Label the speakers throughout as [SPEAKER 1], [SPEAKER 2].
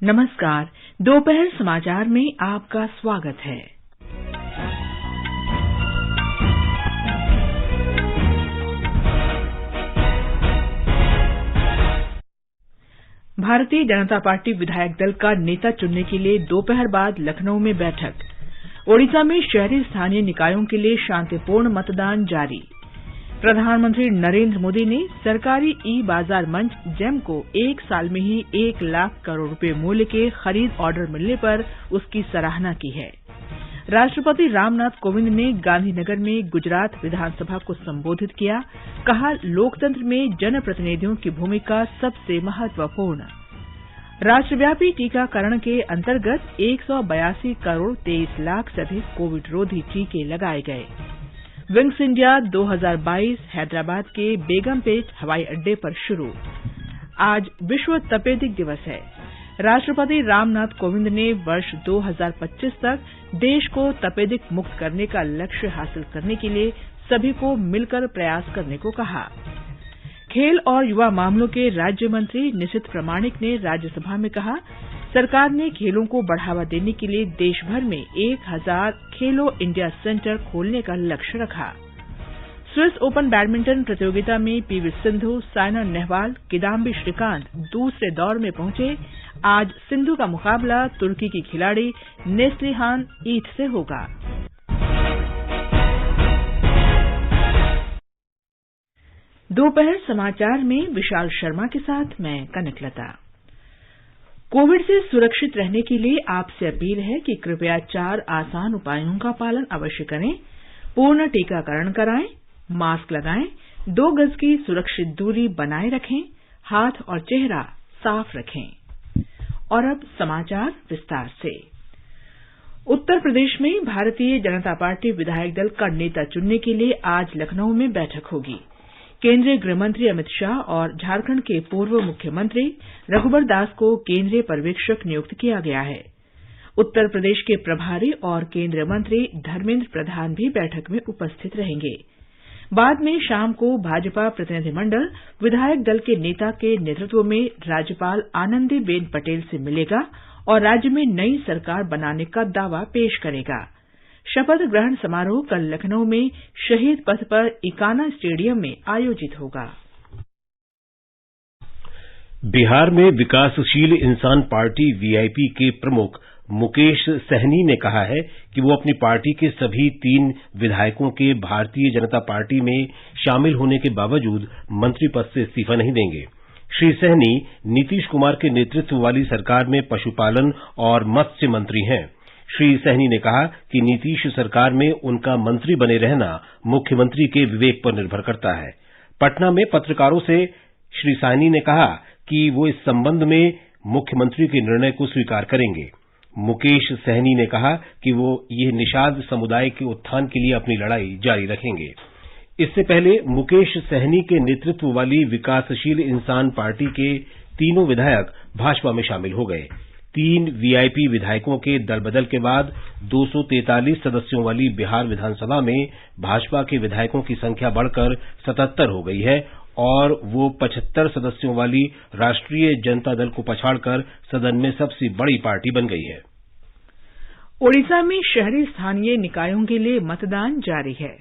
[SPEAKER 1] नमस्कार। दोपहर समाचार में आपका स्वागत है। भारतीय जनता पार्टी विधायक दल का नेता चुनने के लिए दोपहर बाद लखनऊ में बैठक। ओडिशा में शहरी स्थानीय निकायों के लिए शांतिपूर्ण मतदान जारी। प्रधानमंत्री नरेंद्र मोदी ने सरकारी ई बाजार मंच जेम को 1 साल में ही 1 लाख करोड़ रुपए मूल्य के खरीद ऑर्डर मिलने पर उसकी सराहना की है। राष्ट्रपति रामनाथ कोविंद ने गांधीनगर में गुजरात विधानसभा को संबोधित किया। कहा, लोकतंत्र में जनप्रतिनिधियों की भूमिका सबसे महत्वपूर्ण। राष्ट्रव्यापी टीकाकरण के अंतर्गत 182 करोड़ 23 लाख से अधिक कोविड रोधी टीके लगाए गए। विंग्स इंडिया 2022 हैदराबाद के बेगमपेट हवाई अड्डे पर शुरू। आज विश्व तपेदिक दिवस है। राष्ट्रपति रामनाथ कोविंद ने वर्ष 2025 तक देश को तपेदिक मुक्त करने का लक्ष्य हासिल करने के लिए सभी को मिलकर प्रयास करने को कहा। खेल और युवा मामलों के राज्य मंत्री निशित प्रामाणिक ने राज्यसभा में कहा, सरकार ने खेलों को बढ़ावा देने के लिए देश भर में 1000 खेलो इंडिया सेंटर खोलने का लक्ष्य रखा। स्विस ओपन बैडमिंटन प्रतियोगिता में पीवी सिंधु, साइना नेहवाल, किदाम्बी श्रीकांत दूसरे दौर में पहुंचे। आज सिंधु का मुकाबला तुर्की की खिलाड़ी नेस्लिहान ईथ से होगा। दोपहर समाचार में विशाल शर्मा के साथ मैं कनकलता। कोविड से सुरक्षित रहने के लिए आपसे अपील है कि कृपया 4 आसान उपायों का पालन अवश्य करें। पूर्ण टीकाकरण कराएं, मास्क लगाएं, 2 गज की सुरक्षित दूरी बनाए रखें, हाथ और चेहरा साफ रखें। और अब समाचार विस्तार से। उत्तर प्रदेश में भारतीय जनता पार्टी विधायक दल का नेता चुनने के लिए आज लखनऊ में बैठक होगी। केंद्रीय गृहमंत्री अमित शाह और झारखंड के पूर्व मुख्यमंत्री रघुबर दास को केंद्रीय पर्यवेक्षक नियुक्त किया गया है। उत्तर प्रदेश के प्रभारी और केंद्रीय मंत्री धर्मेंद्र प्रधान भी बैठक में उपस्थित रहेंगे। बाद में शाम को भाजपा प्रतिनिधिमंडल विधायक दल के नेता के नेतृत्व में राज्यपाल आनंदीबेन पटेल से मिलेगा और राज्य में नई सरकार बनाने का दावा पेश करेगा। शपथ ग्रहण समारोह कल लखनऊ में शहीद पथ पर इकाना स्टेडियम में आयोजित होगा।
[SPEAKER 2] बिहार में विकासशील इंसान पार्टी वीआईपी के प्रमुख मुकेश सहनी ने कहा है कि वो अपनी पार्टी के सभी 3 विधायकों के भारतीय जनता पार्टी में शामिल होने के बावजूद मंत्री पद से इस्तीफा नहीं देंगे। श्री सहनी नीतीश कुमार के नेतृत्व वाली सरकार में पशुपालन और मत्स्य मंत्री हैं। श्री सहनी ने कहा कि नीतीश सरकार में उनका मंत्री बने रहना मुख्यमंत्री के विवेक पर निर्भर करता है। पटना में पत्रकारों से श्री सहनी ने कहा कि वो इस संबंध में मुख्यमंत्री के निर्णय को स्वीकार करेंगे। मुकेश सहनी ने कहा कि वो ये निषाद समुदाय के उत्थान के लिए अपनी लड़ाई जारी रखेंगे। इससे पहले मुकेश सहनी के नेतृत्व वाली विकासशील इंसान पार्टी के तीनों विधायक भाजपा में शामिल हो गए। 3 वीआईपी विधायकों के दल बदल के बाद 243 सदस्यों वाली बिहार विधानसभा में भाजपा के विधायकों की संख्या बढ़कर 77 हो गई है और वो 75 सदस्यों वाली राष्ट्रीय जनता दल को पछाड़कर सदन में सबसे बड़ी पार्टी बन गई है।
[SPEAKER 1] ओडिशा में शहरी स्थानीय निकायों के लिए मतदान जारी है।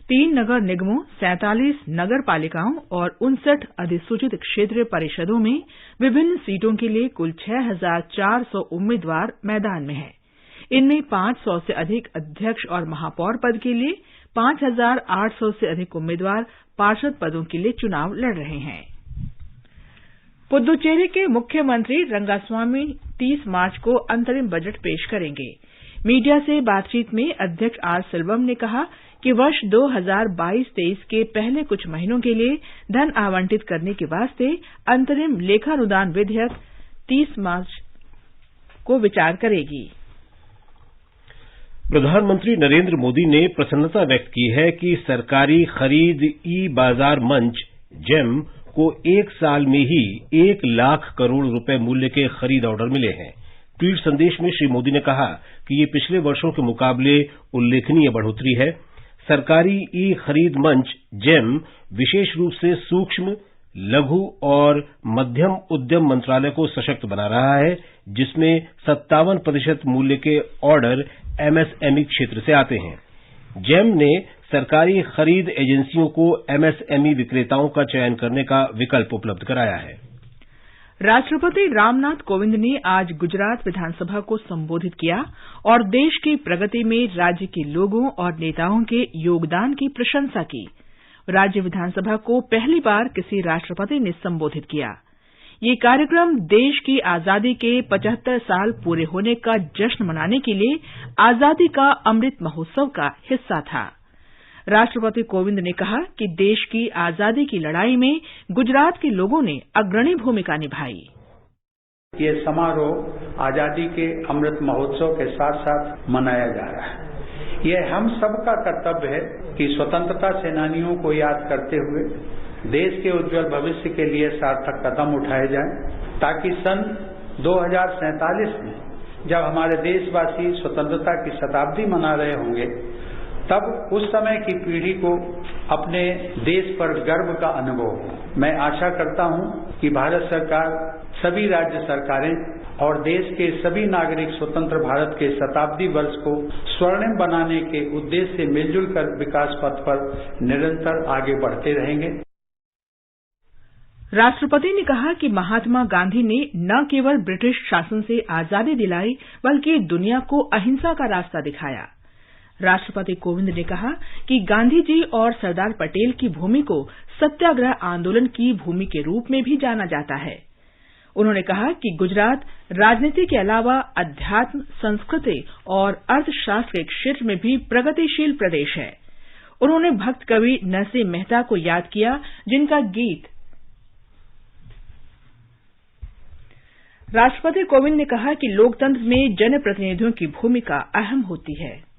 [SPEAKER 1] 3 नगर निगमों, 47 नगर पालिकाओं और 59 अधिसूचित क्षेत्रीय परिषदों में विभिन्न सीटों के लिए कुल 6400 उम्मीदवार मैदान में हैं। इनमें 500 से अधिक अध्यक्ष और महापौर पद के लिए 5800 से अधिक उम्मीदवार पार्षद पदों के लिए चुनाव लड़ रहे हैं। पुद्दुचेरी के मुख्यमंत्री रंगास्वामी 30 मार्च को अंतरिम बजट पेश करेंगे। मीडिया से बातचीत में अध्यक्ष आर सेल्वम ने कहा कि वर्ष 2022-23 के पहले कुछ महीनों के लिए धन आवंटित करने के वास्ते अंतरिम लेखानुदान विधेयक 30 मार्च को विचार करेगी।
[SPEAKER 2] प्रधानमंत्री नरेंद्र मोदी ने प्रसन्नता व्यक्त की है कि सरकारी खरीद ई बाजार मंच जेम को 1 साल में ही 1 लाख करोड़ रुपए मूल्य के खरीद ऑर्डर मिले हैं। ट्वीट संदेश में श्री मोदी ने कहा कि ये पिछले वर्षों के मुकाबले उल्लेखनीय बढ़ोतरी है। सरकारी ई खरीद मंच जेम विशेष रूप से सूक्ष्म, लघु और मध्यम उद्यम मंत्रालय को सशक्त बना रहा है, जिसमें 57% मूल्य के ऑर्डर एमएसएमई क्षेत्र से आते हैं। जेम ने सरकारी खरीद एजेंसियों को एमएसएमई विक्रेताओं का चयन करने का विकल्प उपलब्ध कराया है।
[SPEAKER 1] राष्ट्रपति रामनाथ कोविंद ने आज गुजरात विधानसभा को संबोधित किया और देश की प्रगति में राज्य के लोगों और नेताओं के योगदान की प्रशंसा की। राज्य विधानसभा को पहली बार किसी राष्ट्रपति ने संबोधित किया। ये कार्यक्रम देश की आजादी के 75 साल पूरे होने का जश्न मनाने के लिए आजादी का अमृत महोत्सव का हिस्सा था। राष्ट्रपति कोविंद ने कहा कि देश की आजादी की लड़ाई में गुजरात के लोगों ने अग्रणी भूमिका निभाई।
[SPEAKER 3] ये समारोह आजादी के अमृत महोत्सव के साथ साथ मनाया जा रहा है। ये हम सबका कर्तव्य है कि स्वतंत्रता सेनानियों को याद करते हुए देश के उज्जवल भविष्य के लिए सार्थक कदम उठाए जाएं, ताकि सन 2047 में जब हमारे देशवासी स्वतंत्रता की शताब्दी मना रहे होंगे, तब उस समय की पीढ़ी को अपने देश पर गर्व का अनुभव हो। मैं आशा करता हूं कि भारत सरकार, सभी राज्य सरकारें और देश के सभी नागरिक स्वतंत्र भारत के शताब्दी वर्ष को स्वर्णिम बनाने के उद्देश्य से मिलजुल कर विकास पथ पर निरंतर आगे बढ़ते रहेंगे।
[SPEAKER 1] राष्ट्रपति ने कहा कि महात्मा गांधी ने न केवल ब्रिटिश शासन से आजादी दिलाई, बल्कि दुनिया को अहिंसा का रास्ता दिखाया। राष्ट्रपति कोविंद ने कहा कि गांधी जी और सरदार पटेल की भूमि को सत्याग्रह आंदोलन की भूमि के रूप में भी जाना जाता है। उन्होंने कहा कि गुजरात राजनीति के अलावा अध्यात्म, संस्कृति और अर्थशास्त्र के क्षेत्र में भी प्रगतिशील प्रदेश है। उन्होंने भक्त कवि नरसिंह मेहता को याद किया, जिनका गीत राष्ट्रपति कोविंद ने कहा कि लोकतंत्र में जनप्रतिनिधियों की भूमिका अहम होती है।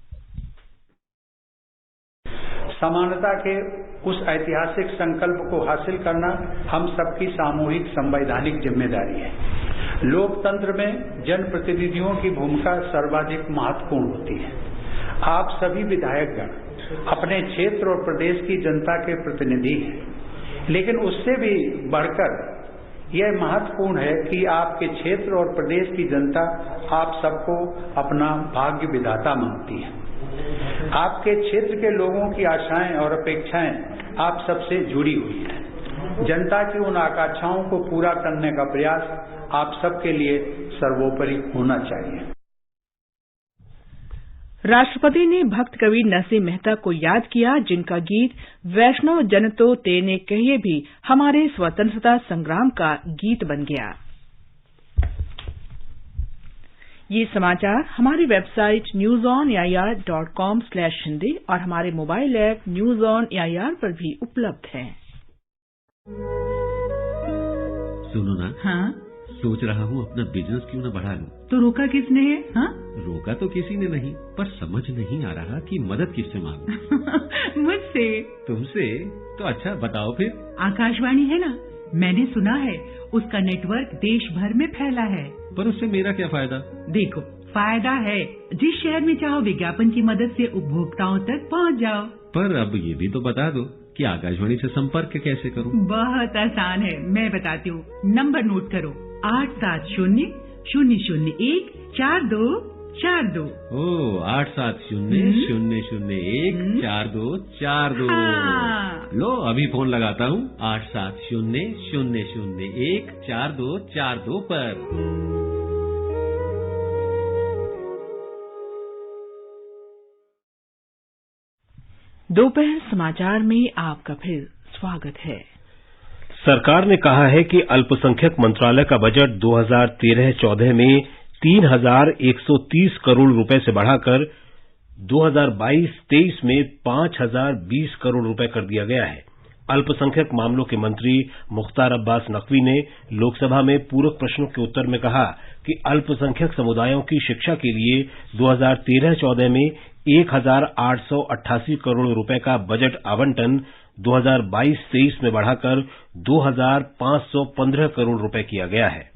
[SPEAKER 3] समानता के उस ऐतिहासिक संकल्प को हासिल करना हम सबकी सामूहिक संवैधानिक जिम्मेदारी है। लोकतंत्र में जनप्रतिनिधियों की भूमिका सर्वाधिक महत्वपूर्ण होती है। आप सभी विधायकगण अपने क्षेत्र और प्रदेश की जनता के प्रतिनिधि हैं, लेकिन उससे भी बढ़कर यह महत्वपूर्ण है कि आपके क्षेत्र और प्रदेश की जनता आप सबको अपना भाग्य विधाता मानती है। आपके क्षेत्र के लोगों की आशाएं और अपेक्षाएं आप सबसे जुड़ी हुई हैं। जनता की उन आकांक्षाओं को पूरा करने का प्रयास आप सबके लिए सर्वोपरि होना चाहिए।
[SPEAKER 1] राष्ट्रपति ने भक्त कवि नरसिंह मेहता को याद किया, जिनका गीत वैष्णव जन तो तेने कहिए भी हमारे स्वतंत्रता संग्राम का गीत बन गया। ये समाचार हमारी वेबसाइट newsoneir.com/hindi और हमारे mobile app news on AIR पर भी उपलब्ध हैं।
[SPEAKER 4] सुनो ना,
[SPEAKER 5] हाँ?
[SPEAKER 4] सोच रहा हूँ अपना बिजनेस क्यों न बढ़ा लूं।
[SPEAKER 5] तो रोका किसने है? हाँ?
[SPEAKER 4] रोका तो किसी ने नहीं, पर समझ नहीं आ रहा कि मदद किससे मांगूं।
[SPEAKER 5] मुझसे।
[SPEAKER 4] तुमसे? तो अच्छा बताओ फिर।
[SPEAKER 5] आकाशवाणी है ना, मैंने सुना है उसका नेटवर्क देश भर में फैला है।
[SPEAKER 4] पर उससे मेरा क्या फायदा?
[SPEAKER 5] देखो, फायदा है। जिस शहर में चाहो विज्ञापन की मदद से उपभोक्ताओं तक पहुंच जाओ।
[SPEAKER 4] पर अब ये भी तो बता दो कि आकाशवाणी से संपर्क कैसे करूं?
[SPEAKER 5] बहुत आसान है, मैं बताती हूँ। नंबर नोट करो, 870-001-4242।
[SPEAKER 4] ओ 870-001-4242। लो अभी फोन लगाता हूँ 870-001-4242 पर।
[SPEAKER 1] दोपहर समाचार में आपका फिर स्वागत है।
[SPEAKER 2] सरकार ने कहा है कि अल्पसंख्यक मंत्रालय का बजट 2013-14 में 3,130 करोड़ रुपए से बढ़ाकर 2022-23 में 5,020 करोड़ रुपए कर दिया गया है। अल्पसंख्यक मामलों के मंत्री मुख्तार अब्बास नकवी ने लोकसभा में पूरक प्रश्नों के उत्तर में कहा कि अल्पसंख्यक समुदायों की शिक्षा के लिए 2013-14 में 1,888 करोड़ रुपए का बजट आवंटन 2022-23 में बढ़ाकर 2,515 करोड़ रुपए किया गया है।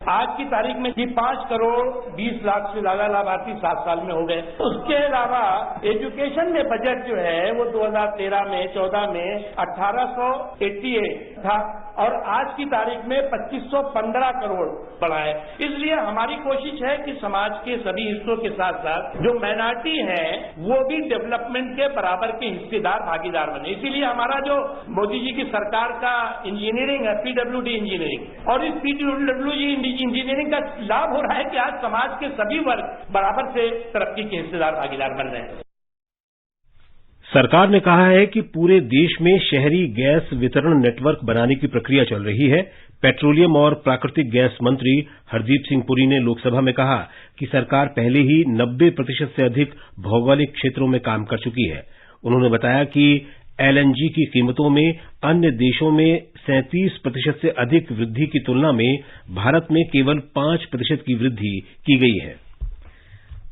[SPEAKER 6] आज की तारीख में जी 5 करोड़ 20 लाख से ज्यादा लाभार्थी 7 साल में हो गए। उसके अलावा एजुकेशन में बजट जो है वो 2013 में 14 में 1888 था और आज की तारीख में 2515 करोड़ बढ़ा है। इसलिए हमारी कोशिश है कि समाज के सभी हिस्सों के साथ साथ जो माइनॉरिटी हैं वो भी डेवलपमेंट के बराबर के हिस्सेदार भागीदार बने। इसीलिए हमारा जो मोदी जी की सरकार का इंजीनियरिंग है PWD इंजीनियरिंग, और इस PWD इंजीनियरिंग का लाभ हो रहा है कि आज समाज के सभी वर्ग बराबर से तरक्की के हिस्सेदार भागीदार बन रहे हैं।
[SPEAKER 2] सरकार ने कहा है कि पूरे देश में शहरी गैस वितरण नेटवर्क बनाने की प्रक्रिया चल रही है। पेट्रोलियम और प्राकृतिक गैस मंत्री हरदीप सिंह पुरी ने लोकसभा में कहा कि सरकार पहले ही 90% से अधिक भौगोलिक क्षेत्रों में काम कर चुकी है। उन्होंने बताया कि LNG की कीमतों में अन्य देशों में 37% से अधिक वृद्धि की तुलना में भारत में केवल 5% की वृद्धि की गई है।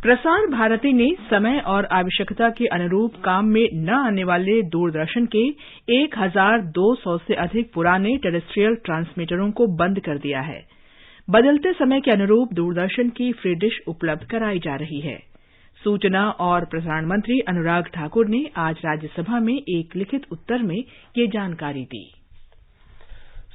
[SPEAKER 1] प्रसार भारती ने समय और आवश्यकता के अनुरूप काम में न आने वाले दूरदर्शन के 1200 से अधिक पुराने टेरेस्ट्रियल ट्रांसमीटरों को बंद कर दिया है। बदलते समय के अनुरूप दूरदर्शन की फ्री डिश उपलब्ध कराई जा रही है। सूचना और प्रसारण मंत्री अनुराग ठाकुर ने आज राज्यसभा में एक लिखित उत्तर में ये जानकारी दी।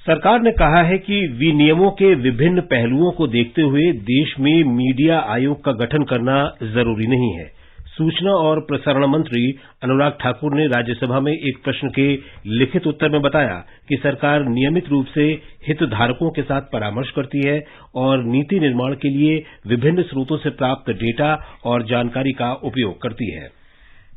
[SPEAKER 2] सरकार ने कहा है कि विनियमों के विभिन्न पहलुओं को देखते हुए देश में मीडिया आयोग का गठन करना जरूरी नहीं है। सूचना और प्रसारण मंत्री अनुराग ठाकुर ने राज्यसभा में एक प्रश्न के लिखित उत्तर में बताया कि सरकार नियमित रूप से हितधारकों के साथ परामर्श करती है और नीति निर्माण के लिए विभिन्न स्रोतों से प्राप्त डेटा और जानकारी का उपयोग करती है।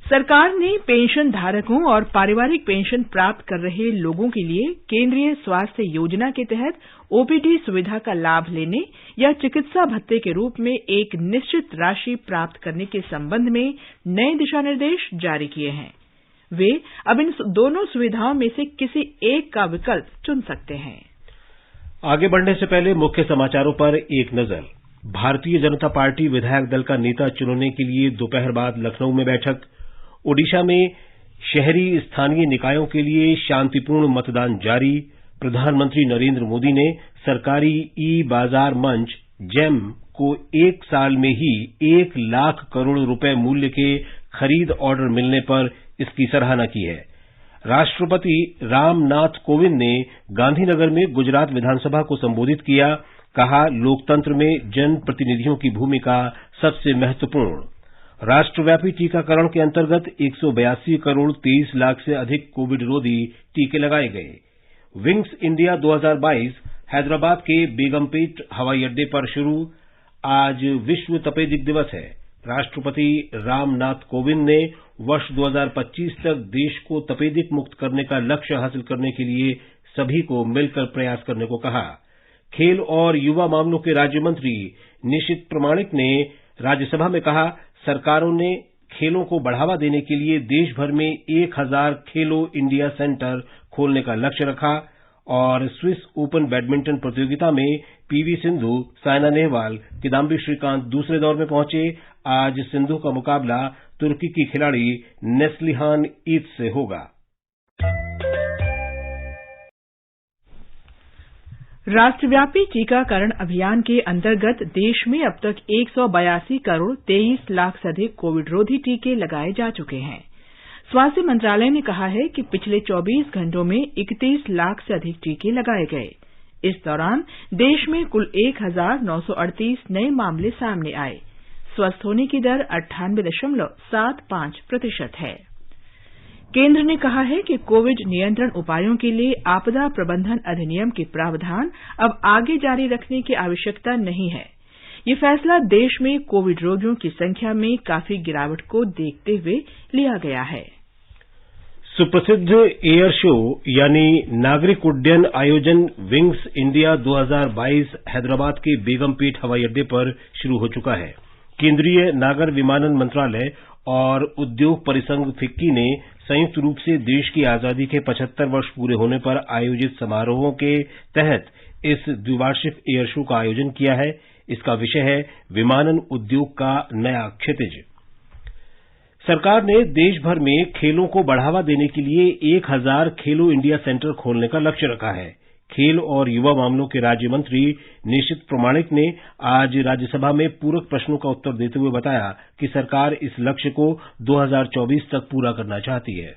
[SPEAKER 1] सरकार ने पेंशन धारकों और पारिवारिक पेंशन प्राप्त कर रहे लोगों के लिए केंद्रीय स्वास्थ्य योजना के तहत OPD सुविधा का लाभ लेने या चिकित्सा भत्ते के रूप में एक निश्चित राशि प्राप्त करने के संबंध में नए दिशा निर्देश जारी किए हैं। वे अब इन दोनों सुविधाओं में से किसी एक का विकल्प चुन सकते हैं।
[SPEAKER 2] आगे बढ़ने से पहले मुख्य समाचारों पर एक नजर। भारतीय जनता पार्टी विधायक दल का नेता चुनने के लिए दोपहर बाद लखनऊ में बैठक। ओडिशा में शहरी स्थानीय निकायों के लिए शांतिपूर्ण मतदान जारी। प्रधानमंत्री नरेंद्र मोदी ने सरकारी ई-बाजार मंच जेम को एक साल में ही 1 लाख करोड़ रुपए मूल्य के खरीद ऑर्डर मिलने पर इसकी सराहना की है। राष्ट्रपति रामनाथ कोविंद ने गांधीनगर में गुजरात विधानसभा को संबोधित किया। कहा, लोकतंत्र में जनप्रतिनिधियों की भूमिका सबसे महत्वपूर्ण। राष्ट्रव्यापी टीकाकरण के अंतर्गत 182 करोड़ 23 लाख से अधिक कोविड रोधी टीके लगाए गए। विंग्स इंडिया 2022 हैदराबाद के बेगमपेट हवाई अड्डे पर शुरू। आज विश्व तपेदिक दिवस है। राष्ट्रपति रामनाथ कोविंद ने वर्ष 2025 तक देश को तपेदिक मुक्त करने का लक्ष्य हासिल करने के लिए सभी को मिलकर प्रयास करने को कहा। खेल और युवा मामलों के राज्य मंत्री निशित प्रमाणिक ने राज्यसभा में कहा, सरकारों ने खेलों को बढ़ावा देने के लिए देश भर में 1000 खेलो इंडिया सेंटर खोलने का लक्ष्य रखा। और स्विस ओपन बैडमिंटन प्रतियोगिता में PV सिंधु, साइना नेहवाल, किदाम्बी श्रीकांत दूसरे दौर में पहुंचे। आज सिंधु का मुकाबला तुर्की की खिलाड़ी नेस्लिहान ईद से होगा।
[SPEAKER 1] राष्ट्रव्यापी टीकाकरण अभियान के अंतर्गत देश में अब तक 182 करोड़ 23 लाख से अधिक कोविड रोधी टीके लगाए जा चुके हैं। स्वास्थ्य मंत्रालय ने कहा है कि पिछले 24 घंटों में 31 लाख से अधिक टीके लगाए गए। इस दौरान देश में कुल 1938 नए मामले सामने आए। स्वस्थ होने की दर 98.75% है। केंद्र ने कहा है कि कोविड नियंत्रण उपायों के लिए आपदा प्रबंधन अधिनियम के प्रावधान अब आगे जारी रखने की आवश्यकता नहीं है। ये फैसला देश में कोविड रोगियों की संख्या में काफी गिरावट को देखते हुए लिया गया है।
[SPEAKER 2] सुप्रसिद्ध एयर शो यानी नागरिक उड्डयन आयोजन विंग्स इंडिया 2022 हैदराबाद के बेगमपेट हवाई अड्डे पर शुरू हो चुका है। केंद्रीय नागर विमानन मंत्रालय और उद्योग परिसंघ फिक्की ने संयुक्त रूप से देश की आजादी के 75 वर्ष पूरे होने पर आयोजित समारोहों के तहत इस द्विवार्षिक एयर शो का आयोजन किया है। इसका विषय है विमानन उद्योग का नया क्षितिज। सरकार ने देश भर में खेलों को बढ़ावा देने के लिए 1000 खेलो इंडिया सेंटर खोलने का लक्ष्य रखा है। खेल और युवा मामलों के राज्य मंत्री निशित प्रामाणिक ने आज राज्यसभा में पूरक प्रश्नों का उत्तर देते हुए बताया कि सरकार इस लक्ष्य को 2024 तक पूरा करना चाहती है।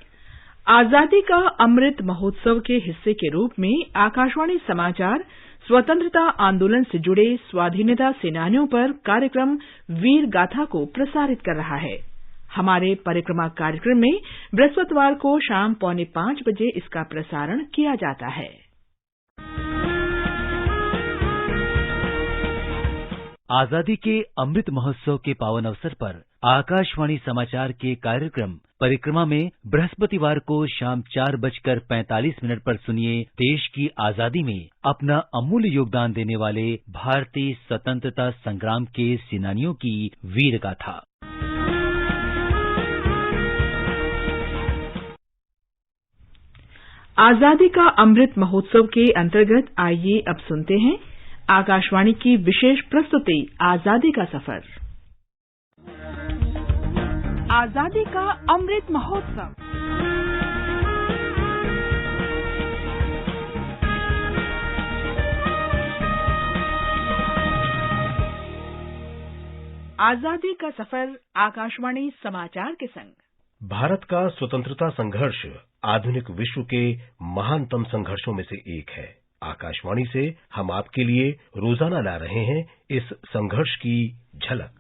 [SPEAKER 1] आजादी का अमृत महोत्सव के हिस्से के रूप में आकाशवाणी समाचार स्वतंत्रता आंदोलन से जुड़े स्वाधीनता सेनानियों पर कार्यक्रम वीर गाथा को प्रसारित कर रहा है। हमारे परिक्रमा कार्यक्रम में बृहस्पतिवार को शाम 4:45 बजे इसका प्रसारण किया जाता है।
[SPEAKER 7] आजादी के अमृत महोत्सव के पावन अवसर पर आकाशवाणी समाचार के कार्यक्रम परिक्रमा में बृहस्पतिवार को शाम 4:45 पर सुनिए देश की आजादी में अपना अमूल्य योगदान देने वाले भारतीय स्वतंत्रता संग्राम के सेनानियों की वीर गाथा।
[SPEAKER 1] आजादी का अमृत महोत्सव के अंतर्गत आइए अब सुनते हैं आकाशवाणी की विशेष प्रस्तुति आजादी का सफर। आजादी का अमृत महोत्सव। आजादी का सफर आकाशवाणी समाचार के संग।
[SPEAKER 2] भारत का स्वतंत्रता संघर्ष आधुनिक विश्व के महानतम संघर्षों में से एक है। आकाशवाणी से हम आपके लिए रोजाना ला रहे हैं इस संघर्ष की झलक।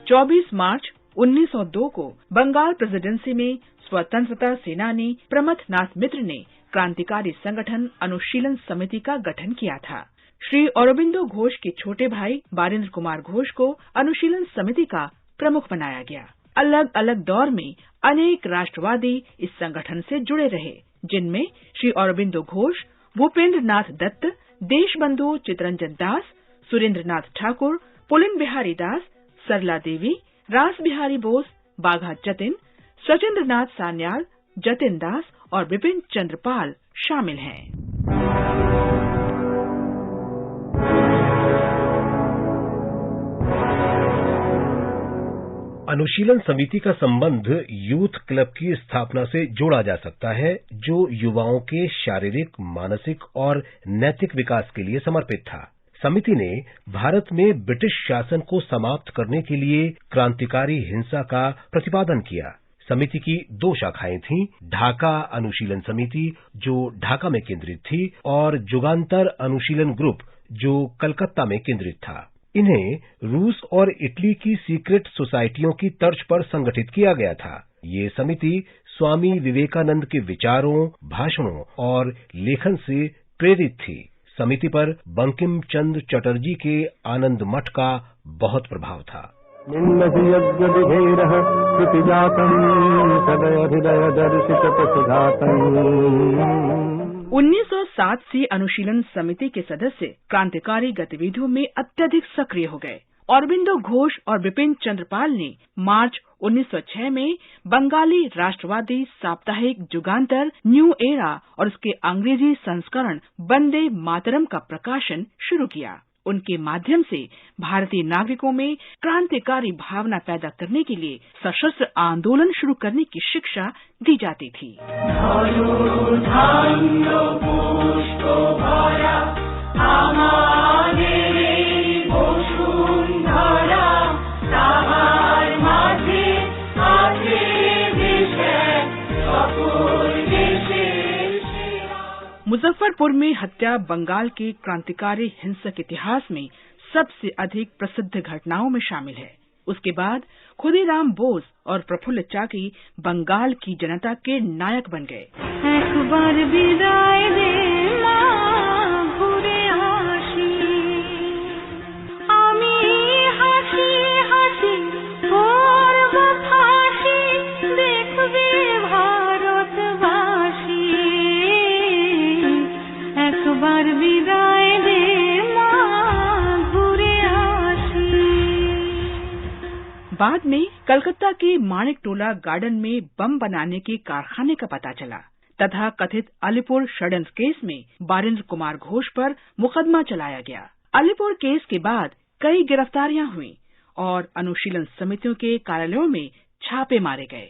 [SPEAKER 1] 24 मार्च 1902 को बंगाल प्रेसिडेंसी में स्वतंत्रता सेनानी प्रमथनाथ मित्र ने क्रांतिकारी संगठन अनुशीलन समिति का गठन किया था। श्री अरबिंदो घोष के छोटे भाई बारेंद्र कुमार घोष को अनुशीलन समिति का प्रमुख बनाया गया। अलग अलग दौर में अनेक राष्ट्रवादी इस संगठन से जुड़े रहे, जिनमें श्री अरबिंदो घोष, भूपेंद्र नाथ दत्त, देशबंधु चित्तरंजन दास, सुरेंद्र नाथ ठाकुर, पुलिन बिहारी दास, सरला देवी, रास बिहारी बोस, बाघा जतिन, सचिंद्र नाथ सान्याल, जतिन दास और विपिन चंद्र पाल शामिल हैं।
[SPEAKER 2] अनुशीलन समिति का संबंध यूथ क्लब की स्थापना से जोड़ा जा सकता है, जो युवाओं के शारीरिक, मानसिक और नैतिक विकास के लिए समर्पित था। समिति ने भारत में ब्रिटिश शासन को समाप्त करने के लिए क्रांतिकारी हिंसा का प्रतिपादन किया। समिति की 2 शाखाएं थीं, ढाका अनुशीलन समिति जो ढाका में केंद्रित थी और जुगांतर अनुशीलन ग्रुप जो कलकत्ता में केंद्रित था। इन्हें रूस और इटली की सीक्रेट सोसाइटियों की तर्ज पर संगठित किया गया था। ये समिति स्वामी विवेकानंद के विचारों, भाषणों और लेखन से प्रेरित थी। समिति पर बंकिम चंद्र चटर्जी के आनंद मठ का बहुत प्रभाव था।
[SPEAKER 1] 1907 से अनुशीलन समिति के सदस्य क्रांतिकारी गतिविधियों में अत्यधिक सक्रिय हो गए। अरबिंदो घोष और विपिन चंद्रपाल ने मार्च 1906 में बंगाली राष्ट्रवादी साप्ताहिक जुगांतर न्यू एरा और उसके अंग्रेजी संस्करण वंदे मातरम का प्रकाशन शुरू किया। उनके माध्यम से भारतीय नागरिकों में क्रांतिकारी भावना पैदा करने के लिए सशस्त्र आंदोलन शुरू करने की शिक्षा दी जाती थी। मुजफ्फरपुर में हत्या बंगाल के क्रांतिकारी हिंसक इतिहास में सबसे अधिक प्रसिद्ध घटनाओं में शामिल है। उसके बाद खुदीराम बोस और प्रफुल्ल चाकी बंगाल की जनता के नायक बन गए। बाद में कलकत्ता के माणिक टोला गार्डन में बम बनाने के कारखाने का पता चला तथा कथित अलीपुर षड्यंत्र केस में बारेंद्र कुमार घोष पर मुकदमा चलाया गया। अलीपुर केस के बाद कई गिरफ्तारियां हुई और अनुशीलन समितियों के कार्यालयों में छापे मारे गए।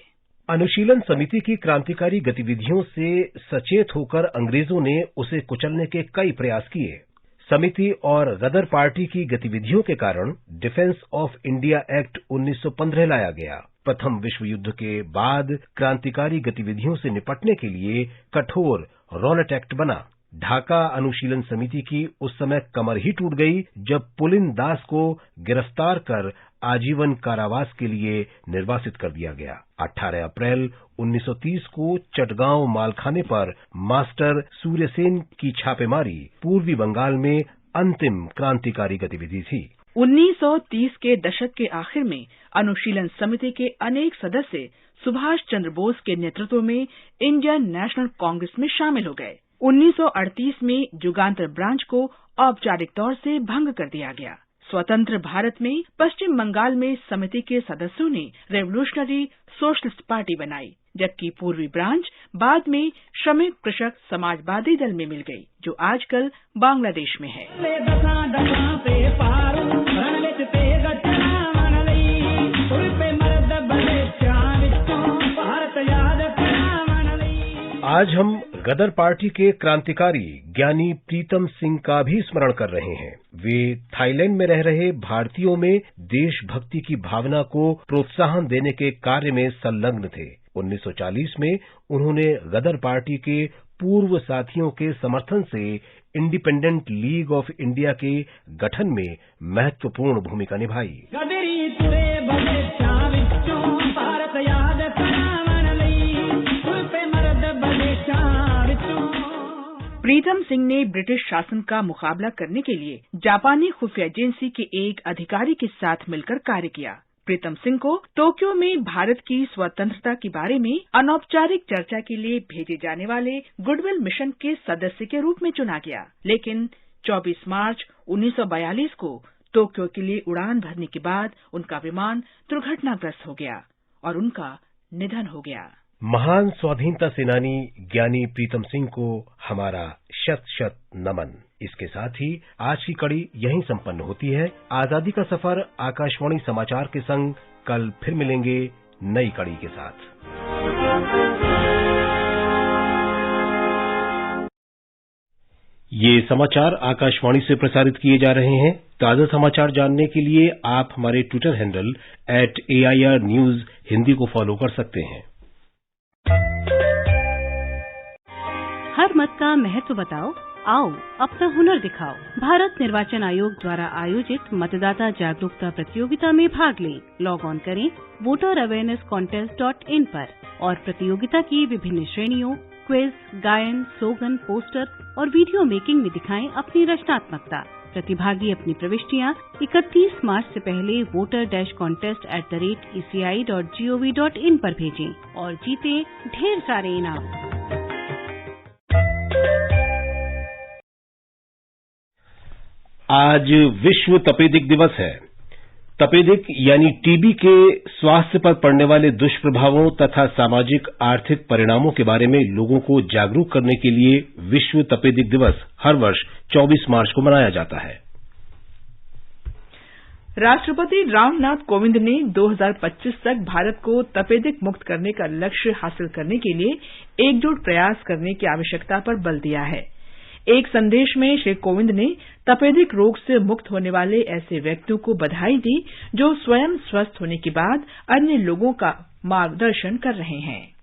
[SPEAKER 2] अनुशीलन समिति की क्रांतिकारी गतिविधियों से सचेत होकर अंग्रेजों ने उसे कुचलने के कई प्रयास किए। समिति और गदर पार्टी की गतिविधियों के कारण डिफेंस ऑफ इंडिया एक्ट 1915 लाया गया। प्रथम विश्व युद्ध के बाद क्रांतिकारी गतिविधियों से निपटने के लिए कठोर रॉलेट एक्ट बना। ढाका अनुशीलन समिति की उस समय कमर ही टूट गई जब पुलिन दास को गिरफ्तार कर आजीवन कारावास के लिए निर्वासित कर दिया गया। 18 अप्रैल 1930 को चटगांव मालखाने पर मास्टर सूर्यसेन की छापेमारी पूर्वी बंगाल में अंतिम क्रांतिकारी गतिविधि थी।
[SPEAKER 1] 1930 के दशक के आखिर में अनुशीलन समिति के अनेक सदस्य सुभाष चंद्र बोस के नेतृत्व में इंडियन नेशनल कांग्रेस में शामिल हो गए। 1938 में जुगांतर ब्रांच को औपचारिक तौर से भंग कर दिया गया। स्वतंत्र भारत में पश्चिम बंगाल में समिति के सदस्यों ने रेवोल्यूशनरी सोशलिस्ट पार्टी बनाई, जबकि पूर्वी ब्रांच बाद में श्रमिक कृषक समाजवादी दल में मिल गई, जो आजकल बांग्लादेश में है।
[SPEAKER 2] आज हम गदर पार्टी के क्रांतिकारी ज्ञानी प्रीतम सिंह का भी स्मरण कर रहे हैं। वे थाईलैंड में रह रहे भारतीयों में देशभक्ति की भावना को प्रोत्साहन देने के कार्य में संलग्न थे। 1940 में उन्होंने गदर पार्टी के पूर्व साथियों के समर्थन से इंडिपेंडेंट लीग ऑफ इंडिया के गठन में महत्वपूर्ण भूमिका निभाई।
[SPEAKER 1] प्रीतम सिंह ने ब्रिटिश शासन का मुकाबला करने के लिए जापानी खुफिया एजेंसी के एक अधिकारी के साथ मिलकर कार्य किया। प्रीतम सिंह को टोक्यो में भारत की स्वतंत्रता के बारे में अनौपचारिक चर्चा के लिए भेजे जाने वाले गुडविल मिशन के सदस्य के रूप में चुना गया, लेकिन 24 मार्च 1942 को टोक्यो के लिए उड़ान भरने के बाद उनका विमान दुर्घटनाग्रस्त हो गया और उनका निधन हो गया।
[SPEAKER 2] महान स्वाधीनता सेनानी ज्ञानी प्रीतम सिंह को हमारा शत शत नमन। इसके साथ ही आज की कड़ी यहीं संपन्न होती है। आजादी का सफर आकाशवाणी समाचार के संग कल फिर मिलेंगे नई कड़ी के साथ। ये समाचार आकाशवाणी से प्रसारित किए जा रहे हैं। ताजा समाचार जानने के लिए आप हमारे Twitter handle @AIR News Hindi को फॉलो कर सकते हैं।
[SPEAKER 8] हर मत का महत्व बताओ, आओ अपना हुनर दिखाओ। भारत निर्वाचन आयोग द्वारा आयोजित मतदाता जागरूकता प्रतियोगिता में भाग लें। लॉग ऑन करें voterawarenesscontest.in पर और प्रतियोगिता की विभिन्न श्रेणियों क्विज, गायन, स्लोगन, पोस्टर और वीडियो मेकिंग में दिखाएं अपनी रचनात्मकता। प्रतिभागी अपनी प्रविष्टियां 31 मार्च से पहले voter-contest@eci.gov.in पर भेजें और जीतें ढेर सारे इनाम।
[SPEAKER 2] आज विश्व तपेदिक दिवस है। तपेदिक यानी टीबी के स्वास्थ्य पर पड़ने वाले दुष्प्रभावों तथा सामाजिक आर्थिक परिणामों के बारे में लोगों को जागरूक करने के लिए विश्व तपेदिक दिवस हर वर्ष 24 मार्च को मनाया जाता है।
[SPEAKER 1] राष्ट्रपति रामनाथ कोविंद ने 2025 तक भारत को तपेदिक मुक्त करने का लक्ष्य हासिल करने के लिए एकजुट प्रयास करने की आवश्यकता पर बल दिया है। एक संदेश में श्री कोविंद ने तपेदिक रोग से मुक्त होने वाले ऐसे व्यक्तियों को बधाई दी जो स्वयं स्वस्थ होने के बाद अन्य लोगों का मार्गदर्शन कर रहे हैं।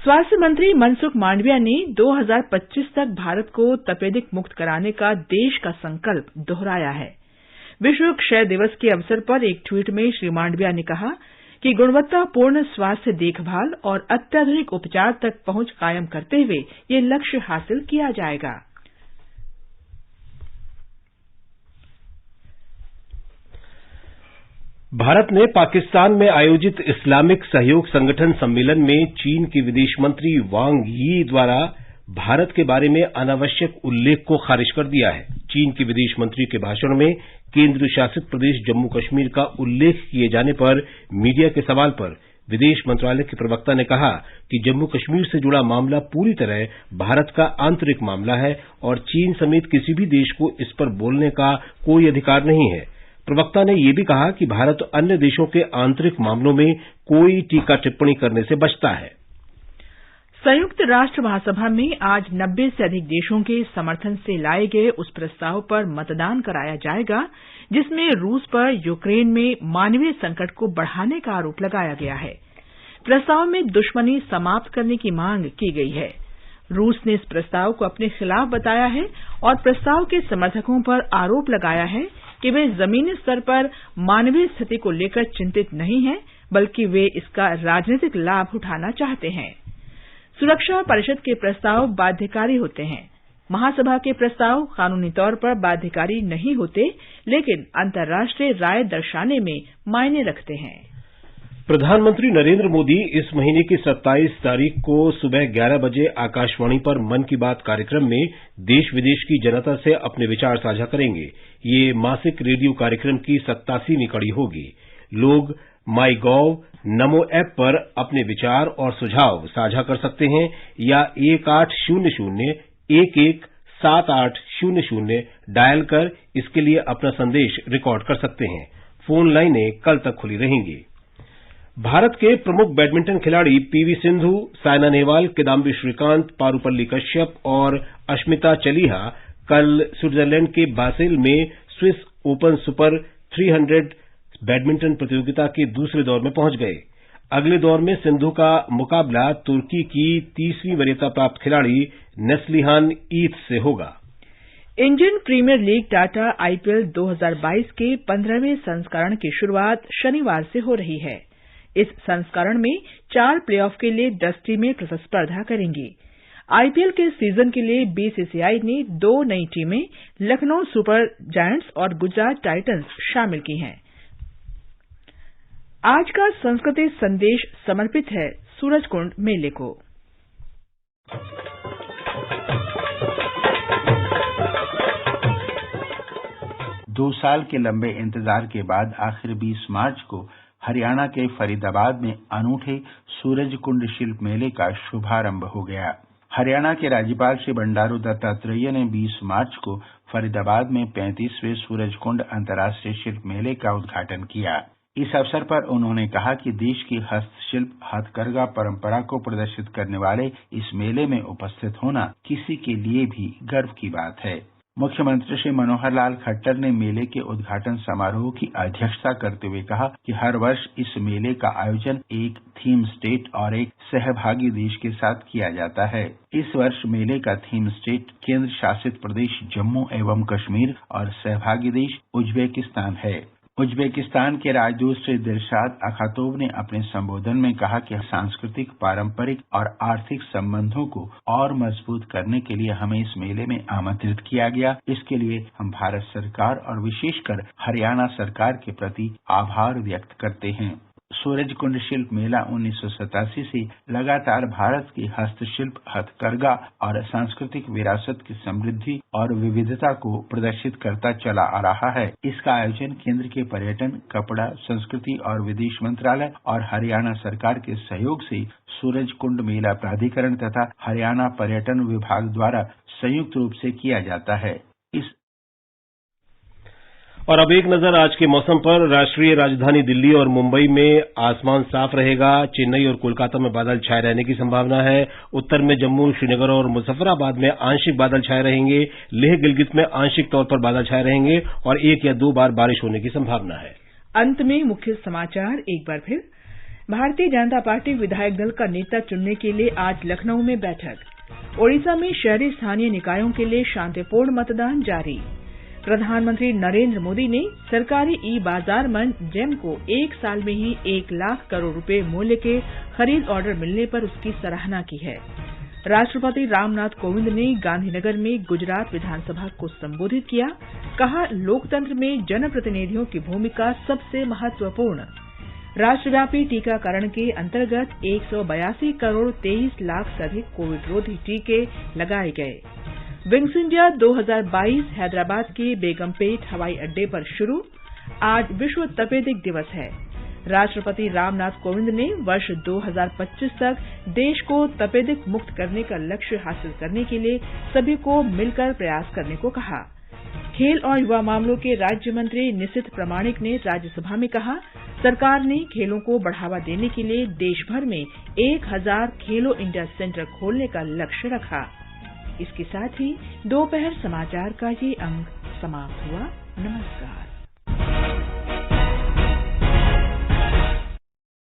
[SPEAKER 1] स्वास्थ्य मंत्री मनसुख मांडविया ने 2025 तक भारत को तपेदिक मुक्त कराने का देश का संकल्प दोहराया है। विश्व क्षय दिवस के अवसर पर एक ट्वीट में श्री मांडविया ने कहा कि गुणवत्तापूर्ण स्वास्थ्य देखभाल और अत्याधुनिक उपचार तक पहुंच कायम करते हुए ये लक्ष्य हासिल किया जाएगा।
[SPEAKER 2] भारत ने पाकिस्तान में आयोजित इस्लामिक सहयोग संगठन सम्मेलन में चीन के विदेश मंत्री वांग यी द्वारा भारत के बारे में अनावश्यक उल्लेख को खारिज कर दिया है। चीन के विदेश मंत्री के भाषण में केंद्र शासित प्रदेश जम्मू कश्मीर का उल्लेख किए जाने पर मीडिया के सवाल पर विदेश मंत्रालय के प्रवक्ता ने कहा कि जम्मू कश्मीर से जुड़ा मामला पूरी तरह भारत का आंतरिक मामला है और चीन समेत किसी भी देश को इस पर बोलने का कोई अधिकार नहीं है। प्रवक्ता ने यह भी कहा कि भारत अन्य देशों के आंतरिक मामलों में कोई टीका टिप्पणी करने से बचता है।
[SPEAKER 1] संयुक्त राष्ट्र महासभा में आज 90 से अधिक देशों के समर्थन से लाए गए उस प्रस्ताव पर मतदान कराया जाएगा जिसमें रूस पर यूक्रेन में मानवीय संकट को बढ़ाने का आरोप लगाया गया है। प्रस्ताव में दुश्मनी समाप्त करने की मांग की गई है। रूस ने इस प्रस्ताव को अपने खिलाफ बताया है और प्रस्ताव के समर्थकों पर आरोप लगाया है कि वे जमीनी स्तर पर मानवीय स्थिति को लेकर चिंतित नहीं हैं, बल्कि वे इसका राजनीतिक लाभ उठाना चाहते हैं। सुरक्षा परिषद के प्रस्ताव बाध्यकारी होते हैं। महासभा के प्रस्ताव कानूनी तौर पर बाध्यकारी नहीं होते, लेकिन अंतर्राष्ट्रीय राय दर्शाने में मायने रखते हैं।
[SPEAKER 2] प्रधानमंत्री नरेंद्र मोदी इस महीने की 27 तारीख को सुबह 11 बजे आकाशवाणी पर मन की बात कार्यक्रम में देश विदेश की जनता से अपने विचार साझा करेंगे। ये मासिक रेडियो कार्यक्रम की 87वीं कड़ी होगी। लोग माईगॉव, नमो ऐप पर अपने विचार और सुझाव साझा कर सकते हैं या 1800-117800 डायल कर इसके लिए अपना संदेश रिकॉर्ड कर सकते हैं। फोन लाइनें कल तक खुली रहेंगी। भारत के प्रमुख बैडमिंटन खिलाड़ी पीवी सिंधु, साइना नेहवाल, किदाम्बी श्रीकांत, पारुपल्ली कश्यप और अश्मिता चलिहा कल स्विट्जरलैंड के बासेल में स्विस ओपन सुपर 300 बैडमिंटन प्रतियोगिता के दूसरे दौर में पहुंच गए। अगले दौर में सिंधु का मुकाबला तुर्की की 30वीं वरीयता प्राप्त खिलाड़ी नेस्लिहान ईथ से होगा।
[SPEAKER 1] Indian Premier League Tata IPL 2022 के 15वें संस्करण की शुरुआत शनिवार से हो रही है। इस संस्करण में 4 प्लेऑफ के लिए 10 टीमें प्रतिस्पर्धा करेंगी। आईपीएल के सीजन के लिए बीसीसीआई ने 2 नई टीमें लखनऊ सुपर जायंट्स और गुजरात टाइटंस शामिल की हैं। आज का संस्कृति संदेश समर्पित है सूरजकुंड मेले को।
[SPEAKER 9] दो साल के लंबे इंतजार के बाद आखिर 20 मार्च को हरियाणा के फरीदाबाद में अनूठे सूरजकुंड शिल्प मेले का शुभारंभ हो गया। हरियाणा के राज्यपाल श्री बंडारू दत्तात्रेय ने 20 मार्च को फरीदाबाद में 35वें सूरजकुंड अंतर्राष्ट्रीय शिल्प मेले का उद्घाटन किया। इस अवसर पर उन्होंने कहा कि देश की हस्तशिल्प हथकरघा परंपरा को प्रदर्शित करने वाले इस मेले में उपस्थित होना किसी के लिए भी गर्व की बात है। मुख्यमंत्री श्री मनोहर लाल खट्टर ने मेले के उद्घाटन समारोह की अध्यक्षता करते हुए कहा कि हर वर्ष इस मेले का आयोजन एक थीम स्टेट और एक सहभागी देश के साथ किया जाता है। इस वर्ष मेले का थीम स्टेट केंद्र शासित प्रदेश जम्मू एवं कश्मीर और सहभागी देश उज्बेकिस्तान है। उज्बेकिस्तान के राजदूत श्री दिलशाद अखातोव ने अपने संबोधन में कहा कि सांस्कृतिक, पारंपरिक और आर्थिक संबंधों को और मजबूत करने के लिए हमें इस मेले में आमंत्रित किया गया। इसके लिए हम भारत सरकार और विशेषकर हरियाणा सरकार के प्रति आभार व्यक्त करते हैं। सूरजकुंड शिल्प मेला 1987 से लगातार भारत की हस्तशिल्प, हथकरघा और सांस्कृतिक विरासत की समृद्धि और विविधता को प्रदर्शित करता चला आ रहा है। इसका आयोजन केंद्र के पर्यटन, कपड़ा, संस्कृति और विदेश मंत्रालय और हरियाणा सरकार के सहयोग से सूरजकुंड मेला प्राधिकरण तथा हरियाणा पर्यटन विभाग द्वारा संयुक्त रूप से किया जाता है।
[SPEAKER 2] और अब एक नजर आज के मौसम पर। राष्ट्रीय राजधानी दिल्ली और मुंबई में आसमान साफ रहेगा। चेन्नई और कोलकाता में बादल छाए रहने की संभावना है। उत्तर में जम्मू, श्रीनगर और मुजफ्फराबाद में आंशिक बादल छाए रहेंगे। लेह गिलगित में आंशिक तौर पर बादल छाए रहेंगे और 1 या 2 बार बारिश होने की संभावना है।
[SPEAKER 1] अंत में मुख्य समाचार एक बार फिर। भारतीय जनता पार्टी विधायक दल का नेता चुनने के लिए आज लखनऊ में बैठक। ओडिशा में शहरी स्थानीय निकायों के लिए शांतिपूर्ण मतदान जारी। प्रधानमंत्री नरेंद्र मोदी ने सरकारी ई बाजार मंच जेम को 1 साल में ही 1 लाख करोड़ रुपए मूल्य के खरीद ऑर्डर मिलने पर उसकी सराहना की है। राष्ट्रपति रामनाथ कोविंद ने गांधीनगर में गुजरात विधानसभा को संबोधित किया। कहा, लोकतंत्र में जनप्रतिनिधियों की भूमिका सबसे महत्वपूर्ण। राष्ट्रव्यापी टीकाकरण के अंतर्गत 182 करोड़ 23 लाख से अधिक कोविड रोधी टीके लगाए गए। विंग्स इंडिया 2022 हैदराबाद के बेगमपेट हवाई अड्डे पर शुरू। आज विश्व तपेदिक दिवस है। राष्ट्रपति रामनाथ कोविंद ने वर्ष 2025 तक देश को तपेदिक मुक्त करने का लक्ष्य हासिल करने के लिए सभी को मिलकर प्रयास करने को कहा। खेल और युवा मामलों के राज्य मंत्री निशित प्रामाणिक ने राज्यसभा में कहा, सरकार ने खेलों को बढ़ावा देने के लिए देश भर में 1000 खेलो इंडिया सेंटर खोलने का लक्ष्य रखा। इसके साथ ही दोपहर समाचार का ये अंक समाप्त हुआ। नमस्कार।